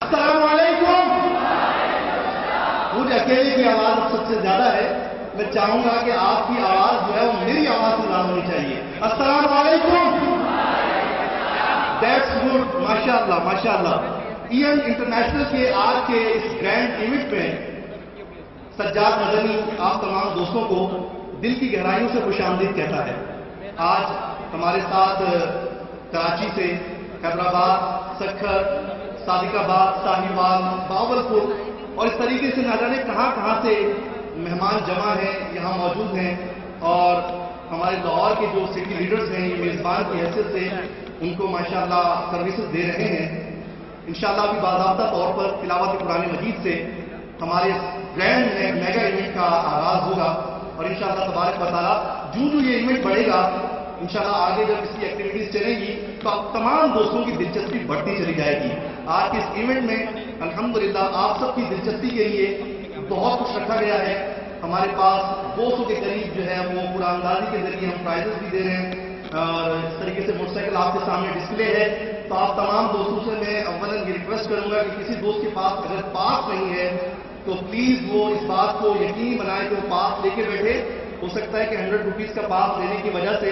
السلام علیکم. مجھے اکیلے کی آواز سب سے زیادہ ہے. میں چاہوں گا کہ آپ کی آواز جو ہے وہ میری آواز سے زیادہ ہونی چاہیے. السلام علیکم. That's good. ماشاء اللہ ماشاء اللہ. ایون انٹرنیشنل کے آج کے اس گرینڈ ایونٹ میں سجاد مدنی آپ تمام دوستوں کو دل کی گہرائیوں سے خوش آمدید کہتا ہے. آج ہمارے ساتھ کراچی سے، حیدرآباد، سکھر، صادق آباد، ساہیوال، باولپور اور اس طریقے سے نہ جانے کہاں سے مہمان جمع ہیں، یہاں موجود ہیں. اور ہمارے لاہور کے جو سٹی لیڈرز ہیں، یہ میزبان کی حیثیت سے ان کو ماشاءاللہ سروسز دے رہے ہیں. انشاءاللہ ابھی باضابطہ طور پر تلاوت قرآن مجید سے ہمارے گرینڈ میگا ایونٹ کا آغاز ہوگا. اور انشاءاللہ تبارک و تعالیٰ جو یہ ایونٹ بڑھے گا، انشاءاللہ آگے جب اس کی ایکٹیویٹیز چلیں گی تو تمام دوستوں کی دلچسپی بڑھتی چلی جائے گی. آج کے اس ایونٹ میں الحمدللہ آپ سب کی دلچسپی کے لیے بہت کچھ رکھا گیا ہے. ہمارے پاس 200 کے قریب جو ہے وہ قرآن اندازی کے ذریعے ہم پرائزز بھی دے رہے ہیں. اور اس طریقے سے موٹر سائیکل آپ کے سامنے ڈسپلے ہے. تو آپ تمام دوستوں سے میں اولاً یہ ریکویسٹ کروں گا کہ کسی دوست کے پاس اگر پاس نہیں ہے تو پلیز وہ اس بات کو یقینی بنائے کہ وہ پاس لے کے بیٹھے. ہو سکتا ہے کہ 100 روپیز کا پاس لینے کی وجہ سے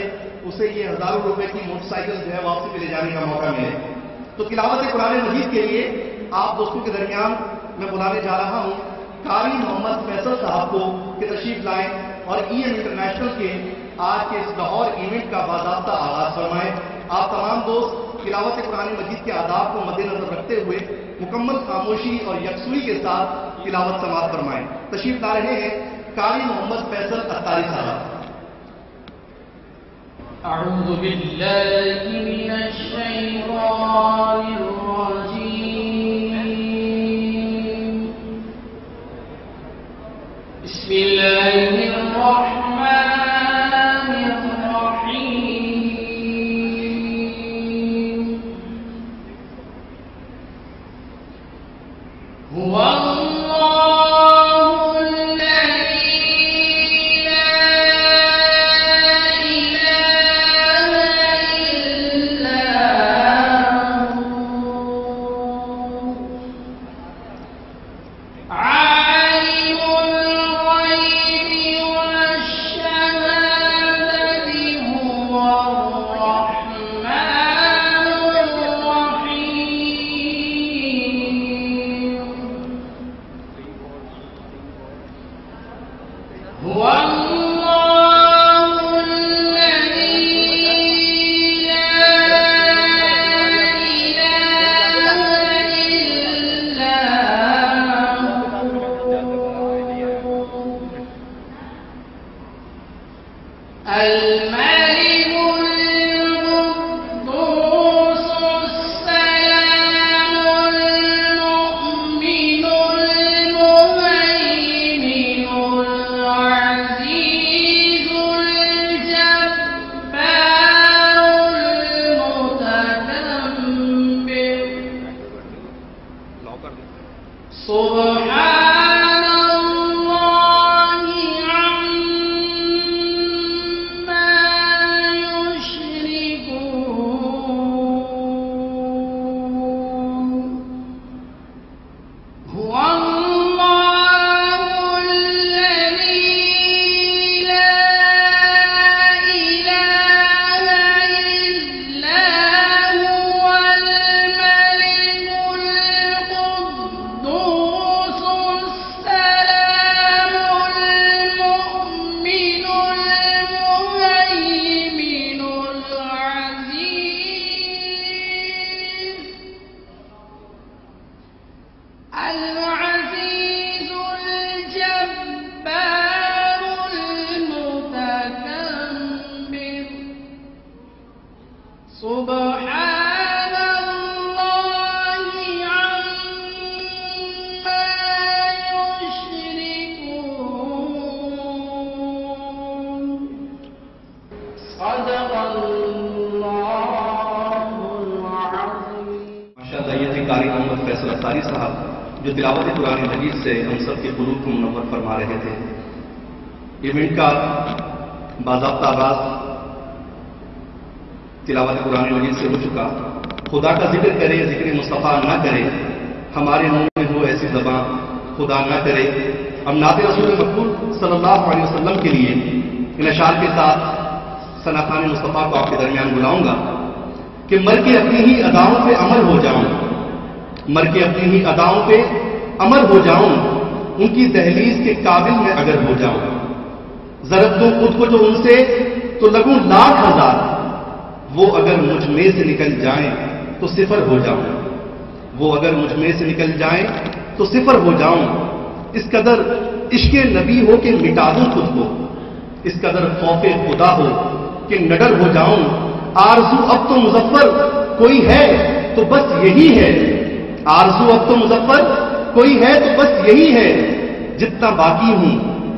اسے یہ ہزاروں روپے کی موٹر سائیکل جو ہے واپسی پہ لے جانے کا موقع ملے. تو تلاوت قرآن مجید کے لیے آپ دوستوں کے درمیان میں بلانے جا رہا ہوں قاری محمد فیصل صاحب کو کہ تشریف لائیں اور ای ایم انٹرنیشنل کے آج کے اس لاہور ایونٹ کا باضابطہ آغاز فرمائیں. آپ تمام دوست تلاوت قرآن مجید کے آداب کو مد نظر رکھتے ہوئے مکمل خاموشی اور یکسوئی کے ساتھ تلاوت سماعت فرمائیں. تشریف لا رہے ہیں قاری محمد فیصل اتاری صاحب. اعوذ باللہ من الشیطان الرجیم. بسم اللہ الرحمن الرحیم. قاری محمد فیصل اتاری صاحب جو تلاوت قرآن مجید سے ہم سب کے قلوب کو منور فرما رہے تھے. ایونٹ کا باضابطہ آغاز تلاوت قرآن مجید سے ہو چکا. خدا کا ذکر کرے، ذکر مصطفیٰ نہ کرے، ہمارے منہ میں ہو ایسی زبان خدا نہ کرے. اب نعت رسول مقبول صلی اللہ علیہ وسلم کے لیے ان اشعار کے ساتھ ثنا خوان مصطفیٰ کو آپ کے درمیان بلاؤں گا کہ مر کے اپنی ہی اداؤں پہ امر ہو جاؤں، مر کے اپنی ہی اداؤں پہ امر ہو جاؤں، ان کی دہلیز کے قابل میں اگر ہو جاؤں. ضرب دوں خود کو جو ان سے تو لگوں لاکھ ہزار، وہ اگر مجھ میں سے نکل جائیں تو صفر ہو جاؤں، وہ اگر مجھ میں سے نکل جائیں تو صفر ہو جاؤں. اس قدر عشق نبی ہو کہ مٹا دوں خود کو، اس قدر خوف خدا ہو کہ نڈر ہو جاؤں. آرزو اب تو مظفر کوئی ہے تو بس یہی ہے، آرزو اب تو مظفر کوئی ہے تو بس یہی ہے. جتنا باقی ہوں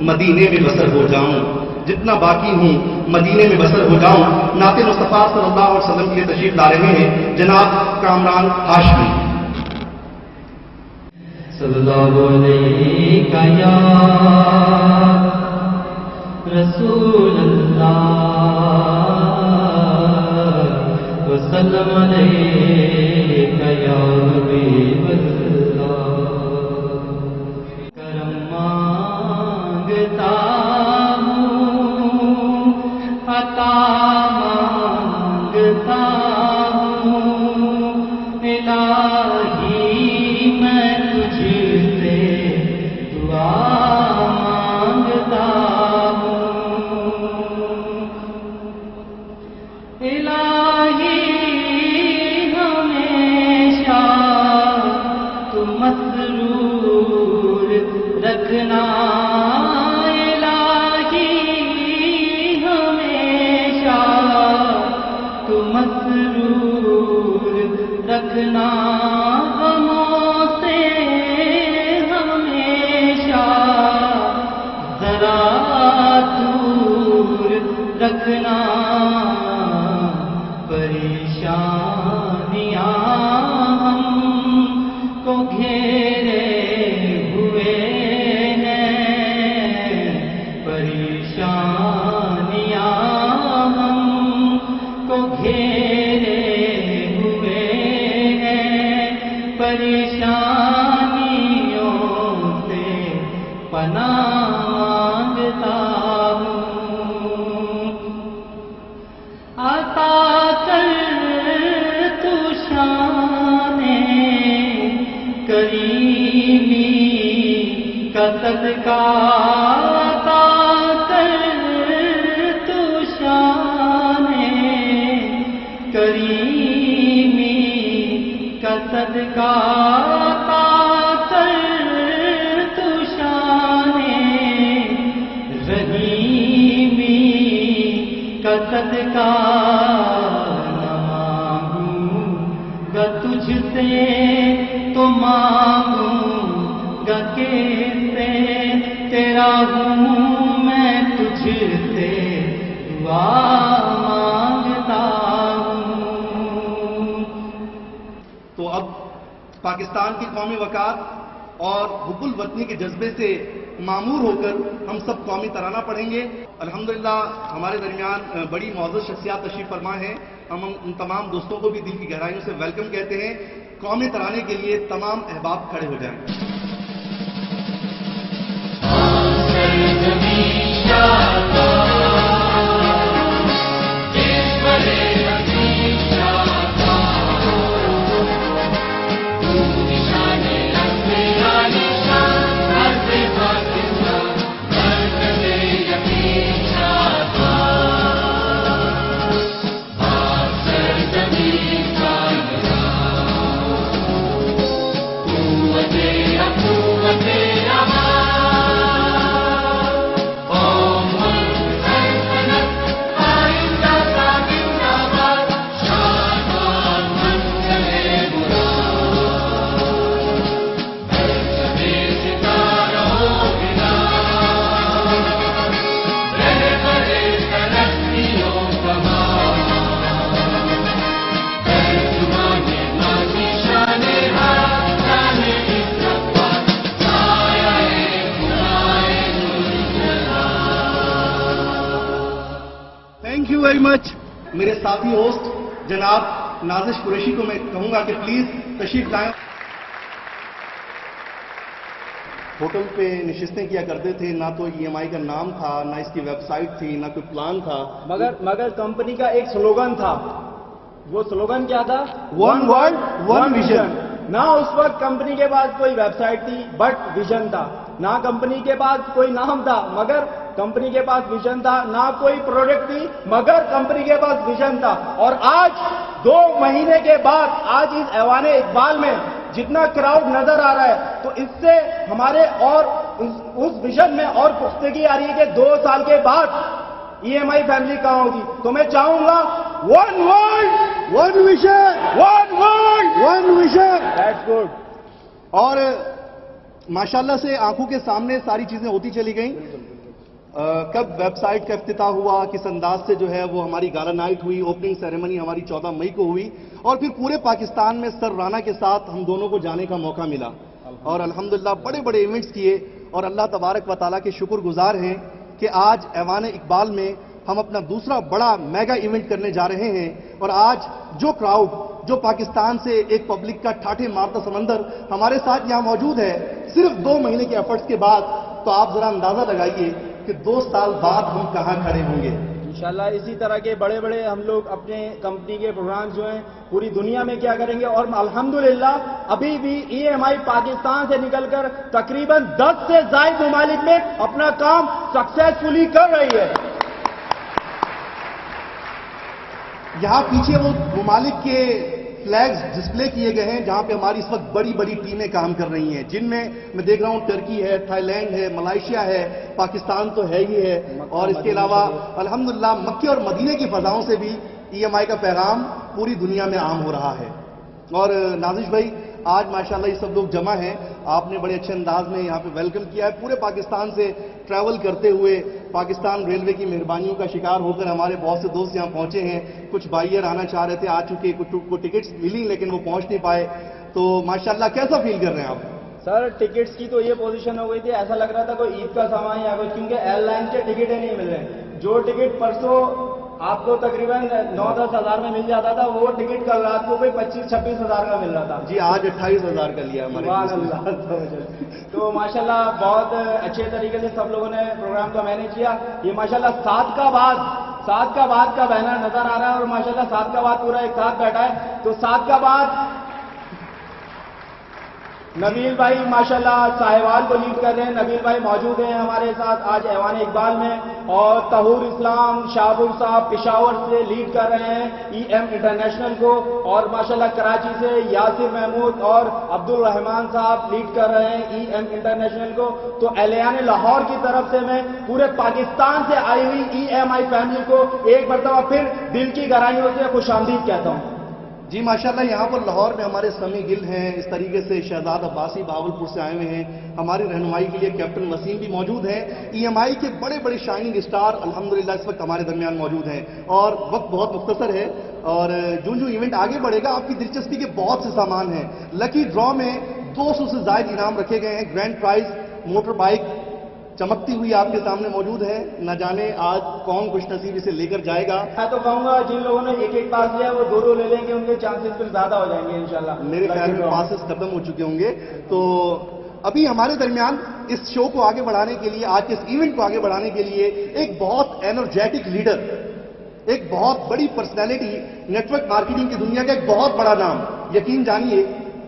مدینے میں بسر ہو جاؤں، جتنا باقی ہوں مدینے میں بسر ہو جاؤں. نعت مصطفیٰ صلی اللہ علیہ وسلم کے تشریف لا رہے ہیں جناب کامران ہاشمی. صلی اللہ علیہ یا رسول اللہ وسلم علیہ یا حبیب اللہ. کرم مانگتا ہوں عطا مانگتا ہوں الہی میں تجھ سے دعا مانگتا ہوں. الہی ہمیشہ تو مسرور رکھنا، الہی ہمیشہ تو مسرور رکھنا. غموں سے ہمیشہ ذرا دور رکھنا. پریشانیاں ہم کو گھیرے ہوئے ہیں، پریشانیاں ہم کو گھیرے ہوئے ہیں. پریشانیوں سے پناہ مانگتا ہوں. عطا کر تو شان کریمی کا صدقہ، عطا کر تو شان کریمی کا صدقہ، عطا کر تو شان رحیمی کا صدقہ. نہ مانگوں گا تجھ سے تو مانگوں گا کس سے، تیرا ہوں میں تجھ سے دعا مانگتا ہوں. تو اب پاکستان کی قومی وقار اور حب الوطنی کے جذبے سے معمور ہو کر ہم سب قومی ترانہ پڑھیں گے. الحمدللہ ہمارے درمیان بڑی معزز شخصیات تشریف فرما ہیں. ہم ان تمام دوستوں کو بھی دل کی گہرائیوں سے ویلکم کہتے ہیں. قومی ترانے کے لیے تمام احباب کھڑے ہو جائیں. Very much. میرے ساتھی ہوسٹ جناب نازش قریشی کو میں کہوں گا کہ پلیز تشریف لائیں. होटल पे नशिस्तें किया करते थे, ना तो EMI का नाम था, ना इसकी वेबसाइट थी, ना कोई प्लान था। मगर कंपनी का एक स्लोगन था। वो स्लोगन क्या था? One world one vision. ना उस वक्त कंपनी के पास कोई वेबसाइट थी, बट विजन था। ना कंपनी के पास कोई नाम था, मगर कंपनी के पास विजन था। ना कोई प्रोडक्ट थी, मगर कंपनी के पास विजन था। और आज 2 महीने के बाद आज इस ऐवाने इकबाल में जितना क्राउड नजर आ रहा है, तो इससे हमारे और उस विजन में और पुख्तगी आ रही है कि 2 साल के बाद EMI फैमिली कहां होगी। तो मैं चाहूंगा one world one vision, one world one vision. That's good. और माशाल्लाह से आंखों के सामने सारी चीजें होती चली गई। कब वेबसाइट का इफ्तिताह हुआ, किस अंदाज से जो है वो हमारी गाला नाइट हुई, ओपनिंग सेरेमनी हमारी 14 मई को हुई, और फिर पूरे पाकिस्तान में सर राना के साथ हम दोनों को जाने का मौका मिला और अल्हम्दुलिल्लाह बड़े बड़े इवेंट्स किए। और अल्लाह तबारक व तआला के शुक्रगुजार हैं कि आज ऐवाने इकबाल में हम अपना दूसरा बड़ा मेगा इवेंट करने जा रहे हैं। और आज जो क्राउड, जो पाकिस्तान से एक पब्लिक का ठाठे मारता समंदर हमारे साथ यहां मौजूद है, सिर्फ 2 महीने के एफर्ट्स के बाद, तो आप जरा अंदाजा लगाइए कि 2 साल बाद हम कहां खड़े होंगे। इंशाल्लाह इसी तरह के बड़े बड़े हम लोग अपने कंपनी के प्रोग्राम जो हैं पूरी दुनिया में क्या करेंगे। और अल्हम्दुलिल्लाह अभी भी EMI पाकिस्तान से निकलकर तकरीबन 10 से ज्यादा ममालिक में अपना काम सक्सेसफुली कर रही है। यहां पीछे वो ममालिक के फ्लैग्स डिस्प्ले किए गए हैं जहां पे हमारी इस वक्त बड़ी बड़ी टीमें काम कर रही हैं, जिनमें मैं देख रहा हूं टर्की है, थाईलैंड है, मलेशिया है, पाकिस्तान तो है ही है, और इसके अलावा अल्हम्दुलिल्लाह मक्के और मदीने की फजाओं से भी EMI का पैगाम पूरी दुनिया में आम हो रहा है। और नाजिश भाई, आज माशाल्लाह ये सब लोग जमा हैं, आपने बड़े अच्छे अंदाज में यहाँ पे वेलकम किया है। पूरे पाकिस्तान से ट्रैवल करते हुए पाकिस्तान रेलवे की मेहरबानियों का शिकार होकर हमारे बहुत से दोस्त यहाँ पहुंचे हैं। कुछ भाई आना चाह रहे थे, आ चुके, कुछ को टिकट्स मिली लेकिन वो पहुंच नहीं पाए। तो माशाल्लाह कैसा फील कर रहे हैं आप? सर टिकट्स की तो ये पोजीशन हो गई थी, ऐसा लग रहा था कोई ईद का सामान या कुछ, क्योंकि एयरलाइन के टिकट ही नहीं मिल रहे। जो टिकट परसों आपको तकरीबन 9-10 हज़ार में मिल जाता था, वो टिकट कल रात को कोई 25-26 हज़ार का मिल रहा था। जी, आज 28 हज़ार का लिया हमारे। तो माशाल्लाह बहुत अच्छे तरीके से सब लोगों ने प्रोग्राम को मैनेज किया। ये माशाल्लाह 7 का बाद का बैनर नजर आ रहा है, और माशाल्लाह 7 का बाद पूरा एक साथ बैठा है। तो 7 का बाद नबील भाई माशाल्लाह साहिवाल को लीड कर रहे हैं। नबील भाई मौजूद हैं हमारे साथ आज ऐवाने इकबाल में, और तहूर इस्लाम शाहरुख साहब पेशावर से लीड कर रहे हैं EM इंटरनेशनल को, और माशाल्लाह कराची से यासिर महमूद और अब्दुल रहमान साहब लीड कर रहे हैं EM इंटरनेशनल को। तो एलियाने लाहौर की तरफ से मैं पूरे पाकिस्तान से आई हुई EMI फैमिली को एक मरतबा फिर दिल की गहराइयों से खुशामदीद कहता हूं। जी माशाल्लाह, यहाँ पर लाहौर में हमारे समी गिल हैं, इस तरीके से शहजाद अब्बासी बावलपुर से आए हुए हैं। हमारी रहनुमाई के लिए कैप्टन वसीम भी मौजूद हैं। EMI के बड़े बड़े शाइनिंग स्टार अल्हम्दुलिल्लाह इस वक्त हमारे दरमियान मौजूद हैं। और वक्त बहुत मुख्तसर है, और जो इवेंट आगे बढ़ेगा आपकी दिलचस्पी के बहुत से सामान हैं। लकी ड्रॉ में 200 से ज्यादा इनाम रखे गए हैं। ग्रैंड प्राइज मोटर बाइक चमकती हुई आपके सामने मौजूद है। न जाने आज कौन खुश नसीब इसे लेकर जाएगा। मैं तो कहूंगा जिन लोगों ने एक पास लिया वो 2 ले लेंगे, उनके चांसेस फिर ज्यादा हो जाएंगे इंशाल्लाह। मेरे ख्याल में पासेस खत्म हो चुके होंगे। तो अभी हमारे दरमियान इस शो को आगे बढ़ाने के लिए, आज के इस इवेंट को आगे बढ़ाने के लिए एक बहुत एनर्जेटिक लीडर, एक बहुत बड़ी पर्सनैलिटी, नेटवर्क मार्केटिंग की दुनिया का एक बहुत बड़ा नाम, यकीन जानिए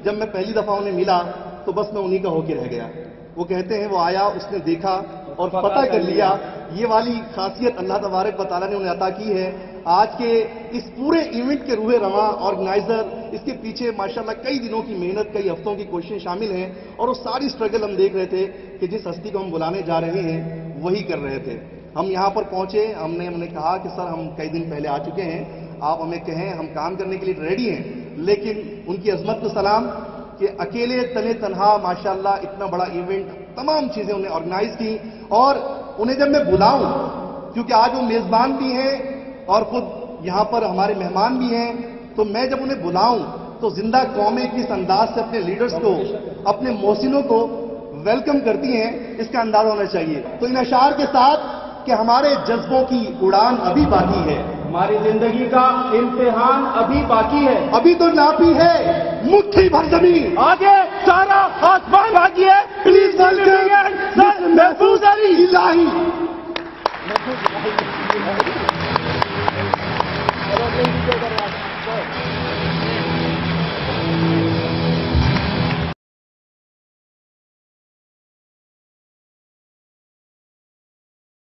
जब मैं पहली दफा उन्हें मिला तो बस मैं उन्हीं का होके रह गया। वो कहते हैं वो आया, उसने देखा और पता कर लिया। ये वाली खासियत अल्लाह तबारक व तआला ने उन्हें अता की है। आज के इस पूरे इवेंट के रूहे रवां ऑर्गेनाइजर, इसके पीछे माशाल्लाह कई दिनों की मेहनत, कई हफ्तों की कोशिशें शामिल हैं, और वो सारी स्ट्रगल हम देख रहे थे कि जिस हस्ती को हम बुलाने जा रहे हैं वही कर रहे थे। हम यहाँ पर पहुंचे, हमने कहा कि सर हम कई दिन पहले आ चुके हैं, आप हमें कहें, हम काम करने के लिए रेडी हैं। लेकिन उनकी अजमत को सलाम कि अकेले तने तनहा माशाल्लाह इतना बड़ा इवेंट, तमाम चीजें उन्हें ऑर्गेनाइज की। और उन्हें जब मैं बुलाऊं, क्योंकि आज वो मेजबान भी हैं और खुद यहां पर हमारे मेहमान भी हैं, तो मैं जब उन्हें बुलाऊं तो जिंदा कौमें किस अंदाज से अपने लीडर्स को, अपने मोहसिनों को वेलकम करती हैं, इसका अंदाजा होना चाहिए। तो इन अशार के साथ कि हमारे जज्बों की उड़ान अभी बाकी है, हमारी जिंदगी का इम्तिहान अभी बाकी है, अभी तो नापी है मुट्ठी भर जमीन, आगे सारा आसमान